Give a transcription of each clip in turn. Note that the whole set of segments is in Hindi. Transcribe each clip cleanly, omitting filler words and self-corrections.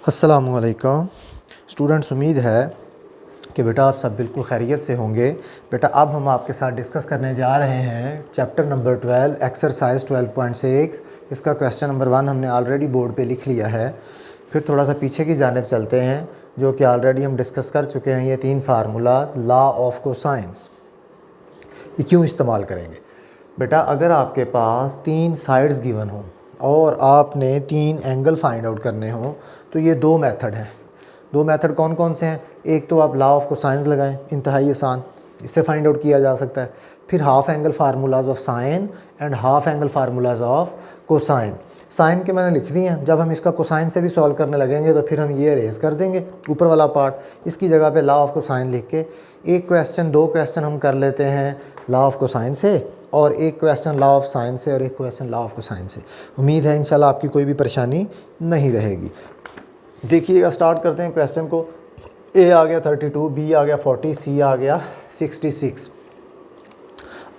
अस्सलामुअलैकुम स्टूडेंट्स, उम्मीद है कि बेटा आप सब बिल्कुल खैरियत से होंगे। बेटा अब हम आपके साथ डिस्कस करने जा रहे हैं चैप्टर नंबर 12 एक्सरसाइज 12.6। इसका क्वेश्चन नंबर 1 हमने ऑलरेडी बोर्ड पे लिख लिया है। फिर थोड़ा सा पीछे की जानिब चलते हैं जो कि ऑलरेडी हम डिस्कस कर चुके हैं। ये 3 फार्मूला लॉ ऑफ कोसाइंस, ये क्यों इस्तेमाल करेंगे बेटा? अगर आपके पास 3 साइड्स गिवन हो और आपने 3 एंगल फाइंड आउट करने हो तो ये 2 मेथड हैं। 2 मेथड कौन कौन से हैं? एक तो आप लॉ ऑफ कोसाइंस लगाएं, इंतहाई आसान, इससे फाइंड आउट किया जा सकता है। फिर half angle formulas of sine and half angle formulas of cosine. Sine के मैंने लिख दिए हैं, जब हम इसका कोसाइन से भी सॉल्व करने लगेंगे तो फिर हम ये अरेज कर देंगे ऊपर वाला पार्ट। इसकी जगह पे लॉ ऑफ कोसाइन लिख के एक क्वेश्चन 2 क्वेश्चन हम कर लेते हैं लॉ ऑफ कोसाइन से, और एक क्वेश्चन लॉ ऑफ साइन से, और एक क्वेश्चन लॉ ऑफ कोसाइन से। उम्मीद है इंशाल्लाह आपकी कोई भी परेशानी नहीं रहेगी। देखिएगा, स्टार्ट करते हैं क्वेश्चन को। ए आ गया 32, बी आ गया 40, सी आ गया 66।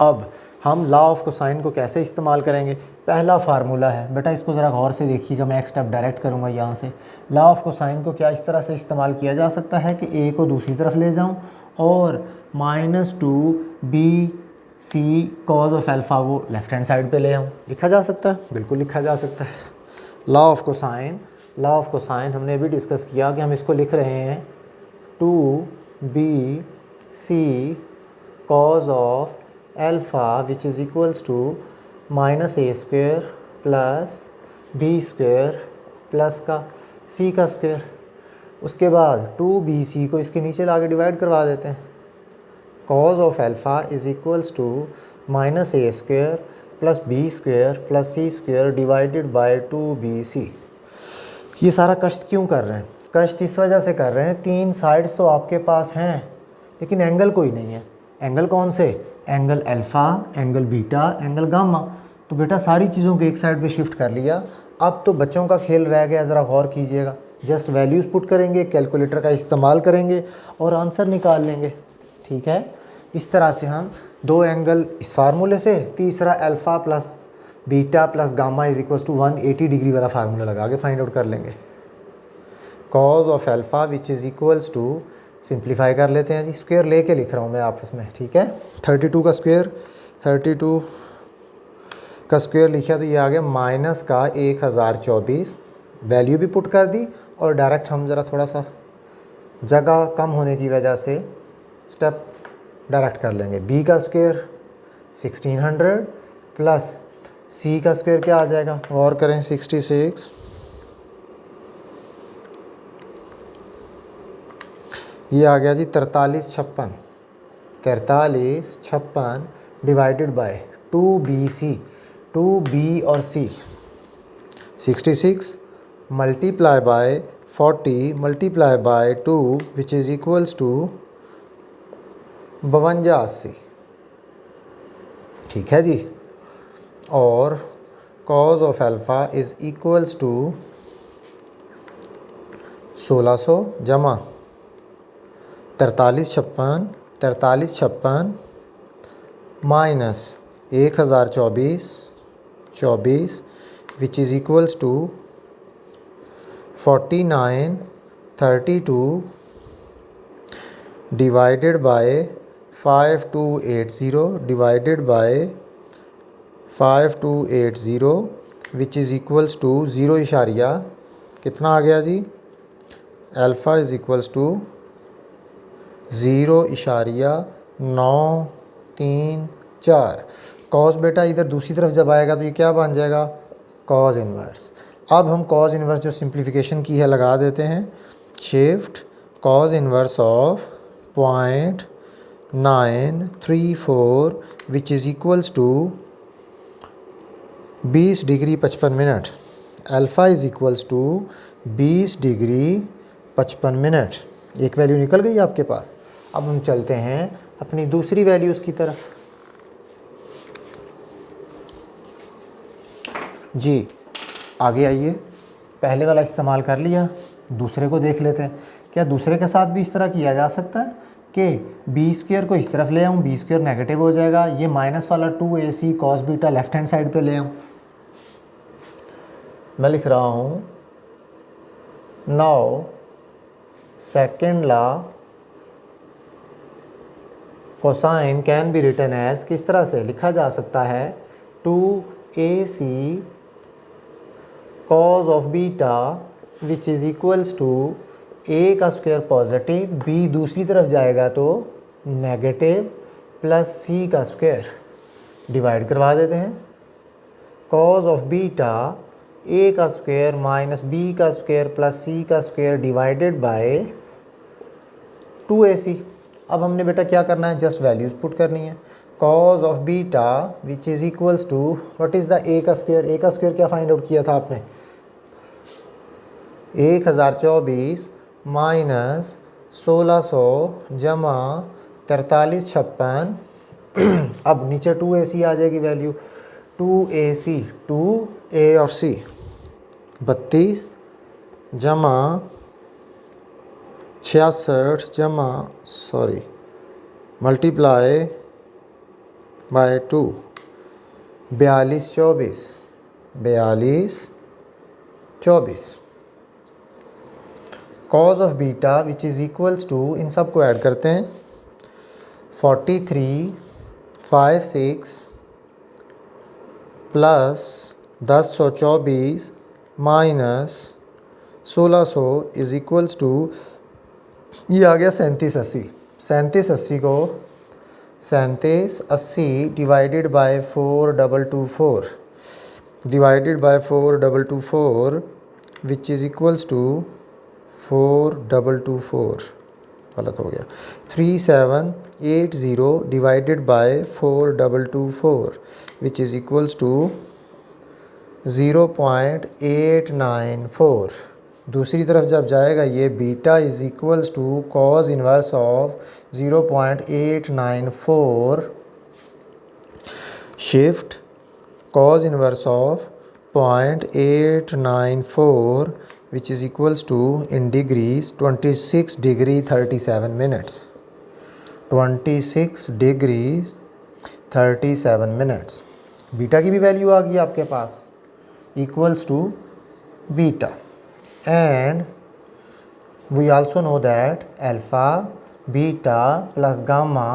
अब हम लॉ ऑफ कोसाइन को कैसे इस्तेमाल करेंगे? पहला फार्मूला है बेटा, इसको ज़रा गौर से देखिएगा। मैं एक स्टेप डायरेक्ट करूँगा यहाँ से। लॉ ऑफ कोसाइन को क्या इस तरह से इस्तेमाल किया जा सकता है कि ए को दूसरी तरफ ले जाऊँ और -2b c cos of alpha वो लेफ़्ट हैंड साइड पे ले आऊँ। लिखा जा सकता है, बिल्कुल लिखा जा सकता है। Law of cosine, law of cosine हमने भी डिस्कस किया कि हम इसको लिख रहे हैं 2b c cos of alpha which is equals to -a² plus b² plus का c का स्क्वायर। उसके बाद 2bc को इसके नीचे ला के डिवाइड करवा देते हैं। Cos of alpha is equals to -a² plus b² plus c² divided by 2bc। ये सारा कष्ट क्यों कर रहे हैं? कष्ट इस वजह से कर रहे हैं, 3 साइड्स तो आपके पास हैं लेकिन एंगल कोई नहीं है। एंगल कौन से? Angle alpha, angle beta, angle gamma. तो बेटा सारी चीज़ों को एक साइड पे शिफ्ट कर लिया। अब तो बच्चों का खेल रह गया, ज़रा गौर कीजिएगा। जस्ट वैल्यूज़ पुट करेंगे, कैलकुलेटर का इस्तेमाल करेंगे और आंसर निकाल लेंगे। ठीक है, इस तरह से हम 2 एंगल इस फार्मूले से, तीसरा alpha plus beta plus gamma is equals to 180 degree वाला फार्मूला लगा के फाइंड आउट कर लेंगे। Cos of alpha which is equals to, simplify कर लेते हैं जी, स्क्वायर लेके लिख रहा हूँ मैं आपस में। ठीक है, 32 का स्क्वायर, 32 का स्क्वायर लिखा तो ये आ गया माइनस का 1024। वैल्यू भी पुट कर दी और डायरेक्ट हम ज़रा थोड़ा सा जगह कम होने की वजह से स्टेप डायरेक्ट कर लेंगे। b का स्क्वायर 1600 प्लस c का स्क्वायर क्या आ जाएगा? गौर करें, 66। ये आ गया जी 4356, 4356 डिवाइडेड बाय 2bc, 2b और c। 66 multiply by 40 multiply by 2 which is equals to 5280। ठीक है जी, और cos of alpha is equals to 1600 जमा 4356 minus 1024 which is equals to 4932 divided by 5280 divided by 5280 which is equals to 0 इशारिया कितना आ गया जी? Alpha is equals to 0.934। Cos बेटा इधर दूसरी तरफ जब आएगा तो ये क्या बन जाएगा? Cos inverse. अब हम कॉस इन्वर्स जो सिंप्लीफिकेशन की है लगा देते हैं। Shift cos inverse of 0.934 which is equals to 20 degree 55 minute. Alpha is equals to 20 degree 55 minute. एक वैल्यू निकल गई आपके पास। अब हम चलते हैं अपनी दूसरी वैल्यूज़ की तरफ। जी आगे आइए, पहले वाला इस्तेमाल कर लिया, दूसरे को देख लेते हैं। क्या दूसरे के साथ भी इस तरह किया जा सकता है कि b² को इस तरफ ले आऊँ, b² नेगेटिव हो जाएगा, ये माइनस वाला 2ac cos beta left hand side पे ले आऊँ। मैं लिख रहा हूँ now second law cosine can be written as, किस तरह से लिखा जा सकता है, 2ac cos of beta which is equals to a का स्क्वायर पॉजिटिव, b दूसरी तरफ जाएगा तो नेगेटिव, प्लस c का स्क्वायर डिवाइड करवा देते हैं। cos ऑफ बीटा a का स्क्वायर माइनस b का स्क्वायर प्लस c का स्क्वायर डिवाइडेड बाय 2ac। अब हमने बेटा क्या करना है, जस्ट वैल्यूज़ पुट करनी है। cos of beta which is equals to what is the a का स्क्वायर, a का स्क्वायर क्या फाइंड आउट किया था आपने, 1024 माइनस 1600 जमा 4356। अब नीचे 2ac आ जाएगी वैल्यू, 2ac 2a और c 32 जमा 66 जमा multiply by 2 42 24 cos of beta which is equals to, इन सब को ऐड करते हैं, 43 56 plus 1024 minus 1600 is equals to, ये आ गया 3780। 3780 को 3780 divided by 4224 divided by 4224 which is equals to 4224, गलत हो गया, 3780 divided by 4224 which is equals to 0.894। दूसरी तरफ जब जाएगा ये beta is equals to cause inverse of 0.894 shift cos inverse of 0.894 which is equals to in degrees 26 degree 37 minutes, 26 degrees 37 minutes। Beta की भी वैल्यू आ गई आपके पास, equals to बीटा, and we also know that alpha beta plus gamma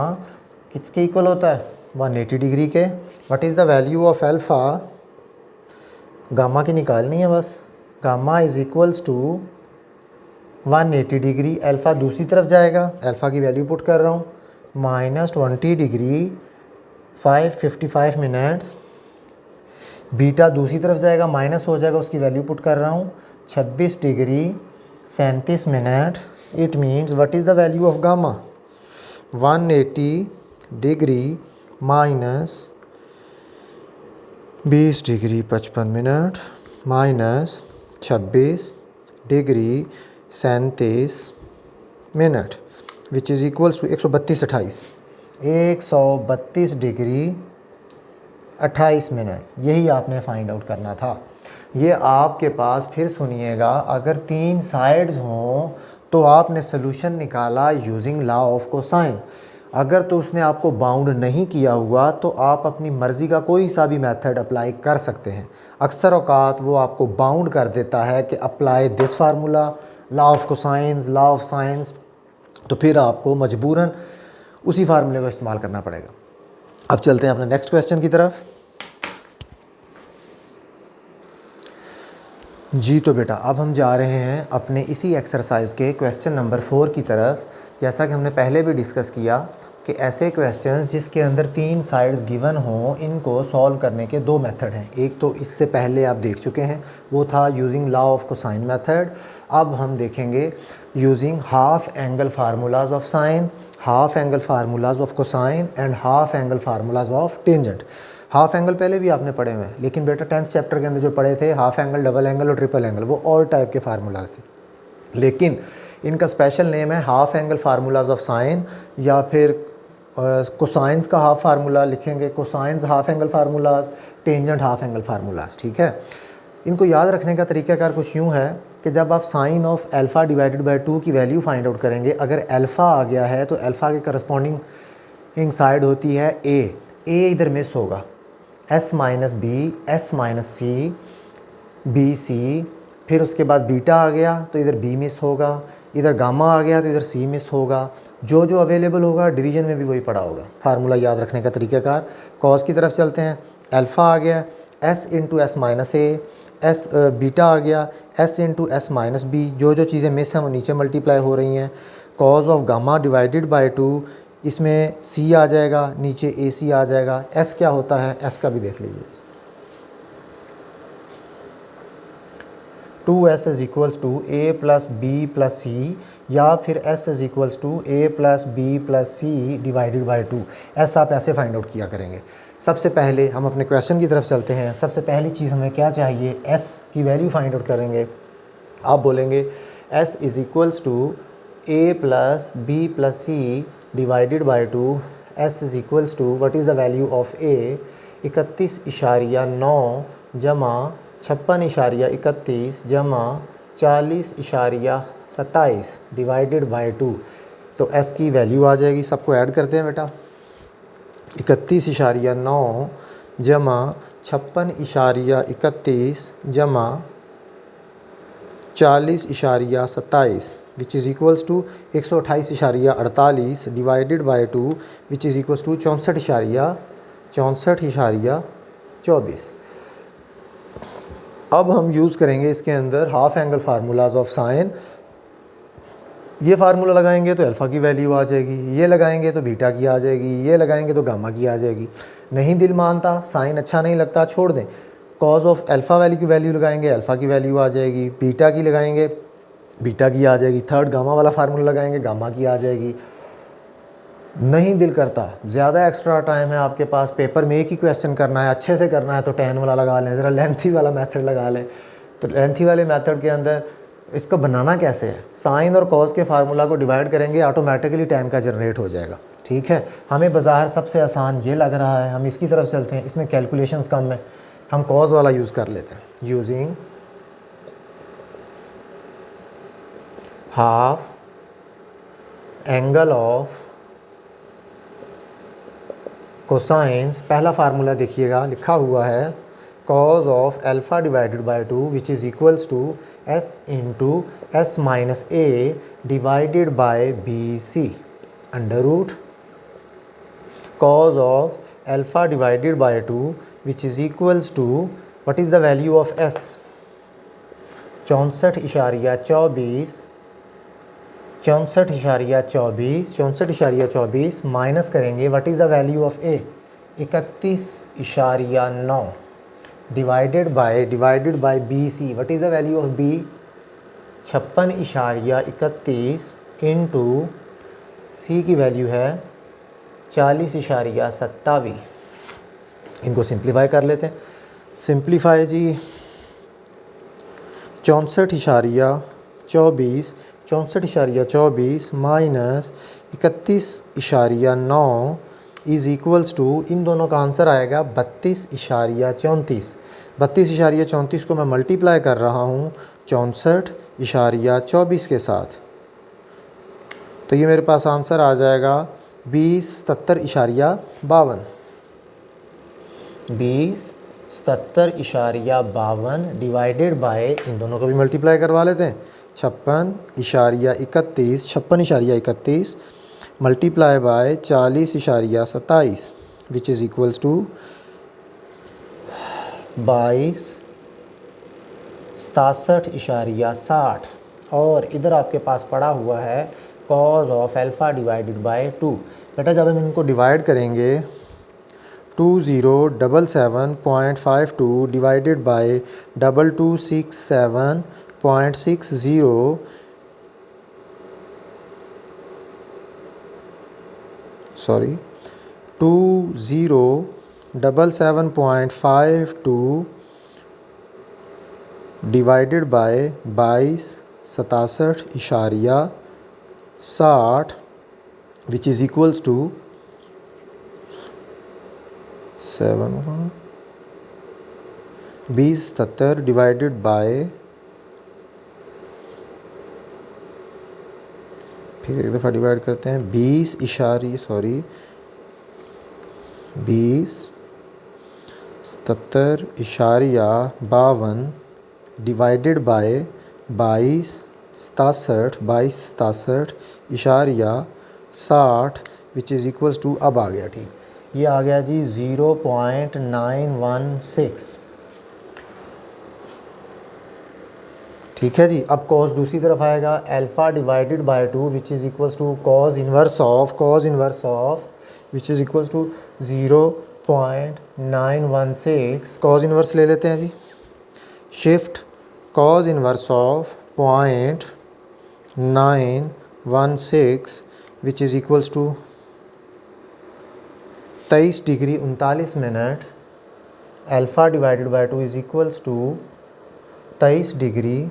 किसके इक्वल होता है, 180 डिग्री के। What is the value of alpha, gamma की निकालनी है बस, gamma is equals to 180 degree, alpha दूसरी तरफ जाएगा, अल्फ़ा की वैल्यू पुट कर रहा हूँ, -20 डिग्री 555 मिनट्स, बीटा दूसरी तरफ जाएगा माइनस हो जाएगा, उसकी वैल्यू पुट कर रहा हूँ 26 degree 37 minute. It means what is the value of gamma, 180 degree minus 20 degree 55 minute minus 26 degree 37 minute which is equals to 132 degree 28 minute. यही आपने फाइंड आउट करना था। ये आपके पास, फिर सुनिएगा, अगर 3 साइड्स हों तो आपने सोल्यूशन निकाला यूजिंग लॉ ऑफ कोसाइन। अगर तो उसने आपको बाउंड नहीं किया हुआ तो आप अपनी मर्ज़ी का कोई सा भी मेथड अप्लाई कर सकते हैं। अक्सर औकात वो आपको बाउंड कर देता है कि apply this formula, law of cosines, law of science, तो फिर आपको मजबूरन उसी फार्मूले को इस्तेमाल करना पड़ेगा। अब चलते हैं अपने नेक्स्ट क्वेश्चन की तरफ। जी तो बेटा अब हम जा रहे हैं अपने इसी एक्सरसाइज के क्वेश्चन नंबर 4 की तरफ। जैसा कि हमने पहले भी डिस्कस किया कि ऐसे क्वेश्चंस जिसके अंदर 3 साइड्स गिवन हों, इनको सॉल्व करने के 2 मेथड हैं। एक तो इससे पहले आप देख चुके हैं, वो था using law of cosine method. अब हम देखेंगे using half angle formulas of sign, half angle formulas of cosine and half angle formulas of tangent. Half angle पहले भी आपने पढ़े हुए हैं, लेकिन बेटा 10th चैप्टर के अंदर जो पढ़े थे हाफ एंगल, डबल एंगल और ट्रिपल एंगल, वो और टाइप के फार्मूलाज थे, लेकिन इनका स्पेशल नेम है half angle formulas of sign, या फिर कोसाइंस का हाफ फार्मूला लिखेंगे, cosines half angle formulas, tangent half angle formulas. ठीक है, इनको याद रखने का तरीकाकार कुछ यूँ है कि जब आप sine of alpha divided by 2 की वैल्यू फाइंड आउट करेंगे, अगर अल्फ़ा आ गया है तो अल्फ़ा के करस्पॉन्डिंग साइड होती है ए इधर मिस होगा, S minus B, S minus C, B C, फिर उसके बाद बीटा आ गया तो इधर बी मिस होगा, इधर गामा आ गया तो इधर सी मिस होगा। जो जो अवेलेबल होगा डिवीजन में भी वही पड़ा होगा। फार्मूला याद रखने का तरीक़ाकार, कॉस की तरफ चलते हैं, अल्फ़ा आ गया S into S minus A, S beta आ गया S into S minus B. जो जो चीज़ें मिस हैं वो नीचे मल्टीप्लाई हो रही हैं। Cos of gamma divided by 2, इसमें सी आ जाएगा, नीचे ए सी आ जाएगा। एस क्या होता है, एस का भी देख लीजिए, 2s is equals to A plus B plus C, या फिर s is equals to A plus B plus C divided by 2। S आप ऐसे फाइंड आउट किया करेंगे। सबसे पहले हम अपने क्वेश्चन की तरफ चलते हैं। सबसे पहली चीज़ हमें क्या चाहिए, s की वैल्यू फाइंड आउट करेंगे। आप बोलेंगे s is equals to A plus B plus C divided by 2। s is equals to what is the value of A, 31.9 जमा 56.31 जमा 40.27 डिवाइडेड बाई 2। तो s की वैल्यू आ जाएगी। सबको ऐड करते हैं बेटा, 31.9 जमा 56.31 जमा 40.27 which is equals to 128.48 divided by 2 which is equals to 64.24। अब हम यूज़ करेंगे इसके अंदर half angle formulas of sine. ये फार्मूला लगाएंगे तो अल्फ़ा की वैल्यू आ जाएगी, ये लगाएंगे तो बीटा की आ जाएगी, ये लगाएंगे तो गामा की आ जाएगी। नहीं दिल मानता, साइन अच्छा नहीं लगता, छोड़ दें। कॉज ऑफ अल्फ़ा वैल्यू की वैल्यू लगाएंगे, अल्फ़ा की वैल्यू आ जाएगी। बीटा की लगाएंगे, बीटा की आ जाएगी। थर्ड गामा वाला फार्मूला लगाएंगे, गामा की आ जाएगी। नहीं दिल करता, ज़्यादा एक्स्ट्रा टाइम है आपके पास, पेपर में एक ही क्वेश्चन करना है, अच्छे से करना है, तो tan वाला लगा लें, ज़रा लेंथी वाला मेथड लगा लें। तो लेंथी वाले मेथड के अंदर इसको बनाना कैसे है, साइन और कॉस के फार्मूला को डिवाइड करेंगे, ऑटोमेटिकली tan का जनरेट हो जाएगा। ठीक है, हमें बाज़ाहिर सबसे आसान ये लग रहा है, हम इसकी तरफ चलते हैं। इसमें कैलकुलेशंस कम है, हम कॉस वाला यूज़ कर लेते हैं। Using half angle of cosines, पहला फार्मूला देखिएगा लिखा हुआ है cos of alpha divided by 2 which is equals to s into S minus A divided by B C under root cos of alpha divided by 2 which is equals to what is the value of s, 64.24 minus करेंगे what is the value of A, 31.9 divided by B C, what is the value of B, 56.31 into C की वैल्यू है 40.27। इनको सिंप्लीफाई कर लेते हैं। सिंप्लीफाई जी, 64.24 माइनस 31.9 इज़ इक्वल्स टू, इन दोनों का आंसर आएगा 32.34। 32.34 को मैं मल्टीप्लाई कर रहा हूँ 64.24 के साथ, तो ये मेरे पास आंसर आ जाएगा 20.77 डिवाइडेड बाय, इन दोनों को भी मल्टीप्लाई करवा लेते हैं, 56.31 multiply by 40.27 which is equals to 22.67। और इधर आपके पास पड़ा हुआ है cos of alpha divided by 2। बेटा जब हम इनको डिवाइड करेंगे 2077.52 divided by 2267.60, sorry 2077.52 divided by 22.67 which is equals to 20.77 divided by, फिर एक दफ़ा डिवाइड करते हैं, 20.7752 divided by 2267 which is equals to, अब आ गया ठीक, ये आ गया जी 0.916। ठीक है जी। अब कॉस दूसरी तरफ आएगा, alpha divided by 2 which is equals to cos inverse of which is equals to 0.916। Cos inverse ले लेते हैं जी। Shift cos inverse of 0.916 which is equals to 23 degree 39 minute. Alpha divided by 2 is equals to 23 degree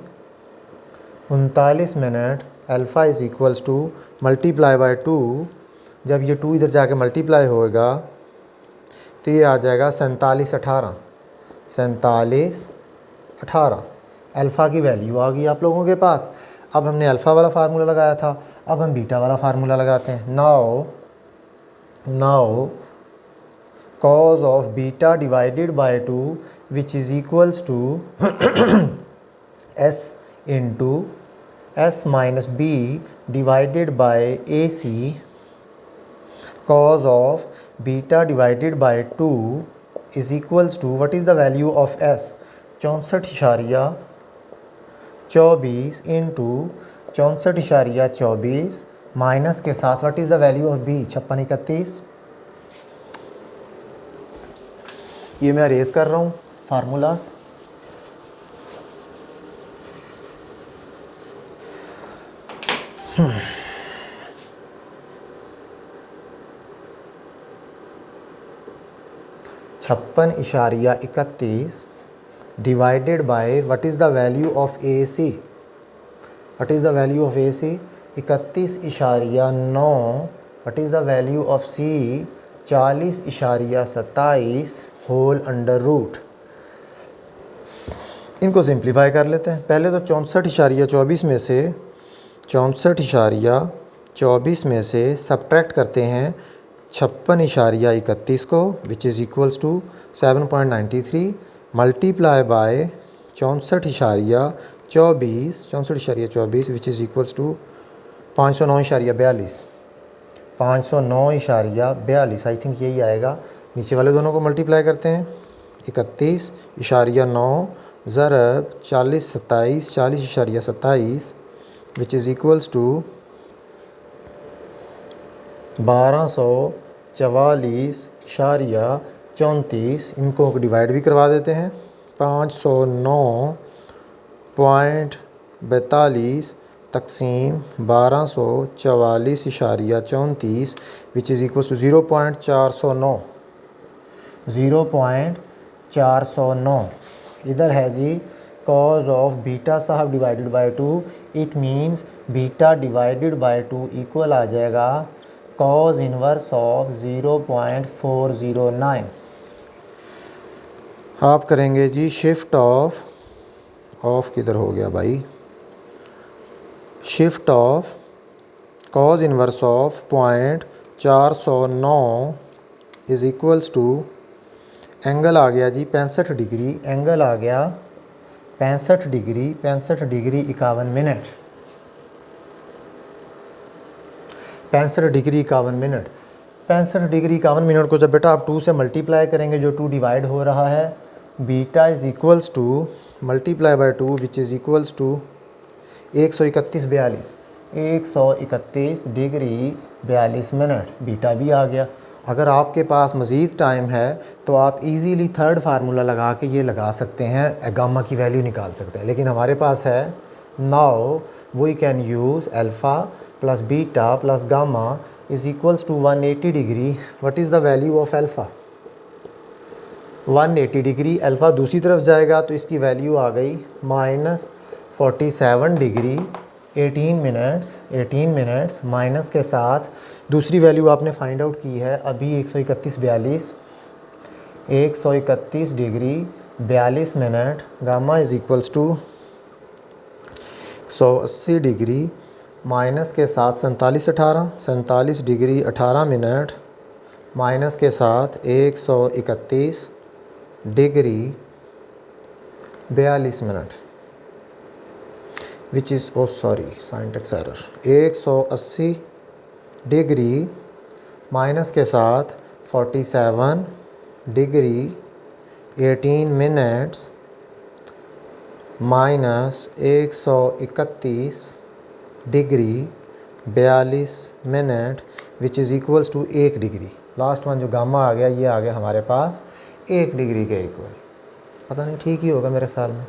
39 minute. Alpha is equals to multiply by 2, जब ये 2 इधर जाके मल्टीप्लाई होएगा तो ये आ जाएगा 4718। अल्फ़ा की वैल्यू आ गई आप लोगों के पास। अब हमने अल्फ़ा वाला फार्मूला लगाया था, अब हम बीटा वाला फार्मूला लगाते हैं। Now cos of beta divided by 2 which is equals to s into s minus b divided by AC। cos of beta divided by 2 is equals to, what is the value of s, 64.24 into 64.24 minus के साथ what is the value of b, 5631। ये मैं अरेज कर रहा हूँ फार्मूलाज। छप्पन इशारिया 31 divided by what is the value of AC, what is the value of AC 31.9, what is the value of C 40.27 whole under root. इनको सिंप्लीफाई कर लेते हैं। पहले तो 64.24 में से 64.24 में से सब्ट्रैक्ट करते हैं 56.31 को which is equals to 7.93 multiply by 64.24 which is equals to 509.42 509.42 I think यही आएगा। नीचे वाले दोनों को मल्टीप्लाई करते हैं, 31.9 ज़रब 40.27 विच इज़ इक्वल्स टू 1244.34। इनको डिवाइड भी करवा देते हैं, 509.42 तकसीम 1244.34 विच इज़ इक्वल्स टू 0.409। इधर है जी cos ऑफ बीटा साहब divided by 2, it means beta divided by 2 equal आ जाएगा cos इन्वर्स ऑफ 0.409। आप करेंगे जी शिफ्ट ऑफ किधर हो गया भाई, shift of cos inverse of 0.409 is equals to, angle आ गया जी 65 डिग्री, एंगल आ गया 65 degree 51 minute, 65 degree 51 minute. 65 degree 51 minute को जब बेटा आप 2 से मल्टीप्लाई करेंगे, जो 2 डिवाइड हो रहा है, beta is equals to multiply by 2 which is equals to 131 degree 42 minute, beta भी आ गया। अगर आपके पास मज़ीद टाइम है तो आप इजीली थर्ड फार्मूला लगा के ये लगा सकते हैं, गामा की वैल्यू निकाल सकते हैं, लेकिन हमारे पास है now we can use alpha plus beta plus gamma is equals to 180 degree. What is the value of alpha, 180 degree. Alpha दूसरी तरफ जाएगा तो इसकी वैल्यू आ गई -47 डिग्री 18 मिनट्स माइनस के साथ दूसरी वैल्यू आपने फाइंड आउट की है अभी 131 degree 42 minute. Gamma is equals to 180 degree minus के साथ 47 डिग्री 18 मिनट माइनस के साथ 131 degree 42 minute. Which is syntax error, 180 degree minus के साथ 47 degree 18 minutes minus 131 degree 42 minute which is equals to 1 degree. Last one जो गामा आ गया ये आ गया हमारे पास 1 डिग्री के इक्वल। पता नहीं ठीक ही होगा मेरे ख्याल में।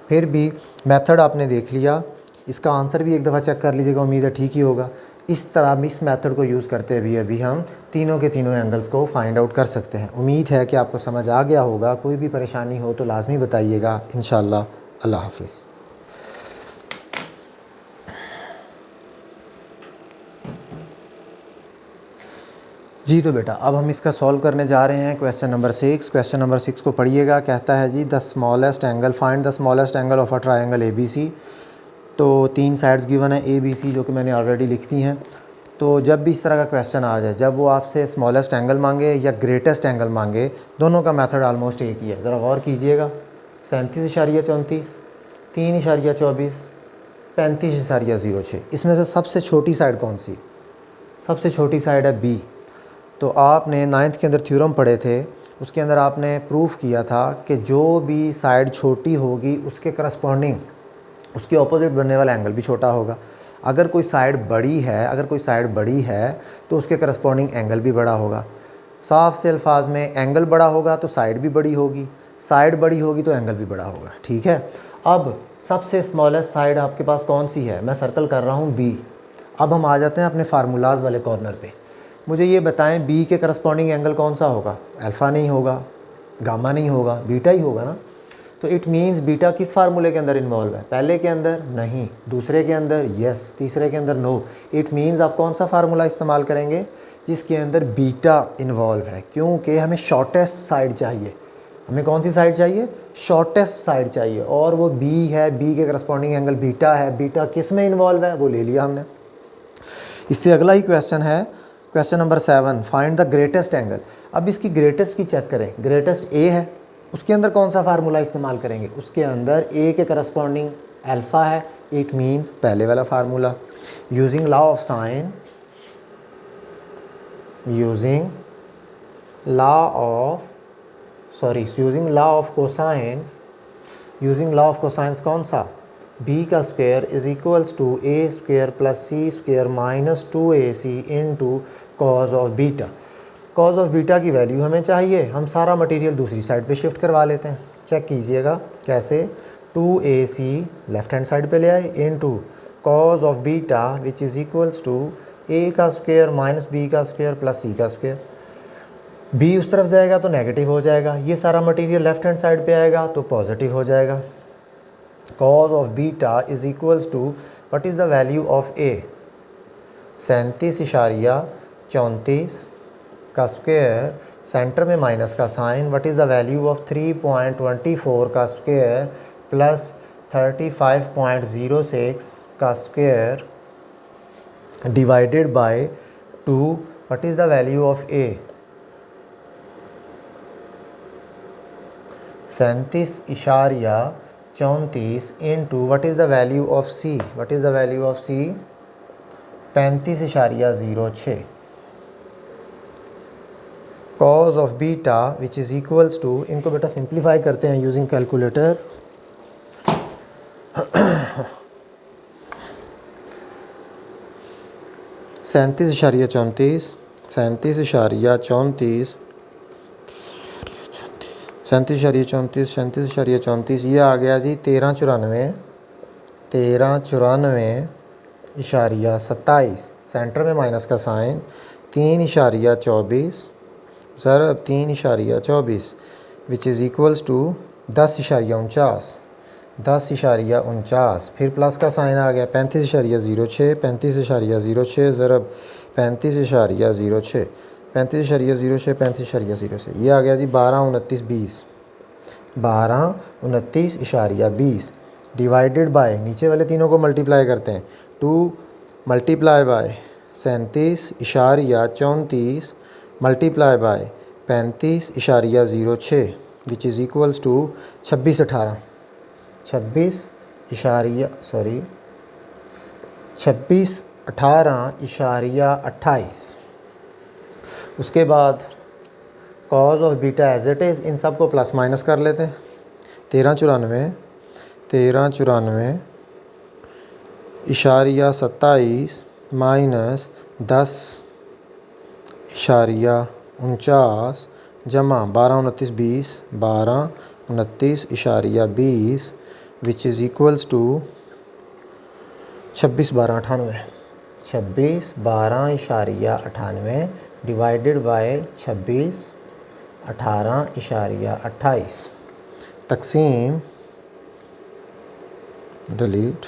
फिर भी मेथड आपने देख लिया, इसका आंसर भी एक दफ़ा चेक कर लीजिएगा, उम्मीद है ठीक ही होगा। इस तरह इस मेथड को यूज़ करते हुए अभी हम तीनों के तीनों एंगल्स को फाइंड आउट कर सकते हैं। उम्मीद है कि आपको समझ आ गया होगा। कोई भी परेशानी हो तो लाजमी बताइएगा इंशाअल्लाह। अल्लाह हाफिज़। जी तो बेटा अब हम इसका सॉल्व करने जा रहे हैं क्वेश्चन नंबर 6। क्वेश्चन नंबर 6 को पढ़िएगा। कहता है जी the smallest angle, find the smallest angle of a triangle ABC। तो 3 साइड्स गिवन है ABC जो कि मैंने ऑलरेडी लिख दी हैं। तो जब भी इस तरह का क्वेश्चन आ जाए, जब वो आपसे स्मॉलेस्ट एंगल मांगे या ग्रेटेस्ट एंगल मांगे, दोनों का मेथड ऑलमोस्ट एक ही है। ज़रा गौर कीजिएगा। 37.34, 3.24, 35.06। इसमें से सबसे छोटी साइड कौन सी? सबसे छोटी साइड है B। तो आपने 9th के अंदर थ्योरम पढ़े थे, उसके अंदर आपने प्रूफ किया था कि जो भी साइड छोटी होगी उसके करस्पॉन्डिंग उसके ऑपोजिट बनने वाला एंगल भी छोटा होगा। अगर कोई साइड बड़ी है तो उसके करस्पॉन्डिंग एंगल भी बड़ा होगा। साफ से अल्फाज में एंगल बड़ा होगा तो साइड भी बड़ी होगी, साइड बड़ी होगी तो एंगल भी बड़ा होगा। ठीक है। अब सबसे स्मॉलेस्ट साइड आपके पास कौन सी है? मैं सर्कल कर रहा हूँ B। अब हम आ जाते हैं अपने फार्मूलाज वाले कॉर्नर पे। मुझे ये बताएं B के करस्पॉन्डिंग एंगल कौन सा होगा? अल्फ़ा नहीं होगा, गामा नहीं होगा, बीटा ही होगा ना। तो इट मीन्स बीटा किस फार्मूले के अंदर इन्वॉल्व है? पहले के अंदर नहीं, दूसरे के अंदर यस, तीसरे के अंदर नो। इट मीन्स आप कौन सा फार्मूला इस्तेमाल करेंगे? जिसके अंदर बीटा इन्वॉल्व है, क्योंकि हमें शॉर्टेस्ट साइड चाहिए। हमें कौन सी साइड चाहिए? शॉर्टेस्ट साइड चाहिए, और वो B है। B के करस्पॉन्डिंग एंगल बीटा है। बीटा किस में इन्वॉल्व है वो ले लिया हमने। इससे अगला ही क्वेश्चन है question number 7, find the greatest angle. अब इसकी ग्रेटेस्ट की चेक करें। ग्रेटेस्ट A है, उसके अंदर कौन सा फार्मूला इस्तेमाल करेंगे? उसके अंदर A के करस्पॉन्डिंग अल्फ़ा है। इट मीन्स पहले वाला formula. Using law of sine, using law of cosines, using law of cosines कौन सा? B का square is equals to A square plus C square minus 2AC into cos of beta. Cos of beta की वैल्यू हमें चाहिए, हम सारा मटेरियल दूसरी साइड पे शिफ्ट करवा लेते हैं। चेक कीजिएगा कैसे। 2AC लेफ्ट हैंड साइड पे ले आए into cos of beta which is equals to A का स्क्वायर माइनस B का स्क्वायर प्लस C का स्क्वायर। B उस तरफ जाएगा तो नेगेटिव हो जाएगा, ये सारा मटेरियल लेफ्ट हैंड साइड पे आएगा तो पॉजिटिव हो जाएगा। Cos of beta is equals to what is the value of A? 37.34 का स्क्वायर, सेंटर में माइनस का sign, what is the value of 3.24 का स्क्वायर प्लस 35.06 का square divided by 2, what is the value of A? 37.34 into what is the value of C? What is the value of C? 35.06। Cos of beta which is equals to, इनको बेटा सिंप्लीफाई करते हैं यूजिंग कैलकुलेटर। सैंतीस इशारिया चौंतीस, ये आ गया जी 1394.27। सेंटर में माइनस का साइन, 3.24 ज़रब 3.24 विच इज़ इक्वल्स टू 10.49, फिर प्लस का साइन आ गया 35.06 ज़रब 35.06, 35.06 ये आ गया जी 12.29 डिवाइडेड बाय, नीचे वाले तीनों को मल्टीप्लाई करते हैं, 2 multiply by 37.34 multiply by 35.06 which is equals to 26.18 इशारिया 26/18 उसके बाद cos of beta as it is, इन सब को प्लस माइनस कर लेते हैं। 1394/27 माइनस 10/49 जमा 12/29 12/29/20 which is equals to 26/12/98 26/12/98 divided by 26/18/28 तकसीम delete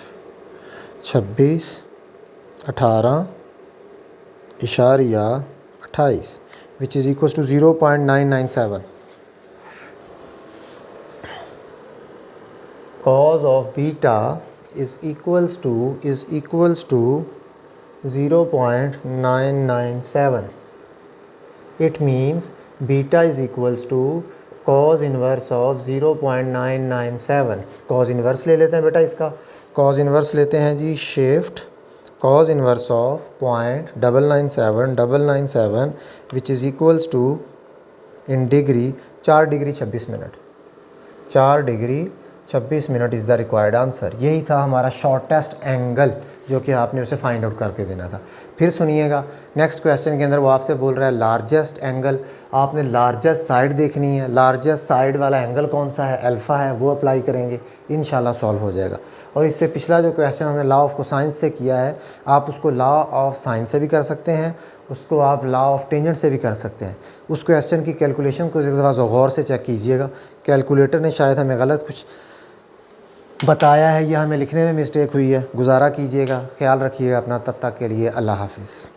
26/18/28 which is equals to 0.997। cos of beta is equals to 0.997. It means beta is equals to cos inverse of 0.997। cos inverse ले लेते हैं बेटा इसका। cos inverse लेते हैं जी shift cos inverse of 0.997 which is equals to in degree 4 degree 26 minute 4 degree 26 minute is the required answer. यही था हमारा शॉर्टेस्ट एंगल जो कि आपने उसे फाइंड आउट करके देना था। फिर सुनिएगा नेक्स्ट क्वेश्चन के अंदर वो आपसे बोल रहा है लार्जेस्ट एंगल। आपने लार्जेस्ट साइड देखनी है, लार्जेस्ट साइड वाला एंगल कौन सा है, अल्फ़ा है, वो अप्लाई करेंगे, इंशाल्लाह सॉल्व हो जाएगा। और इससे पिछला जो क्वेश्चन हमने लॉ ऑफ कोसाइंस से किया है, आप उसको लॉ ऑफ साइन से भी कर सकते हैं, उसको आप लॉ ऑफ टेंजेंट से भी कर सकते हैं। उस क्वेश्चन की कैलकुलेशन को एक दफ़ा गौर से चेक कीजिएगा। कैलकुलेटर ने शायद हमें गलत कुछ बताया है या हमें लिखने में मिस्टेक हुई है, गुजारा कीजिएगा। ख्याल रखिएगा अपना, तब तक के लिए अल्लाह हाफिज़।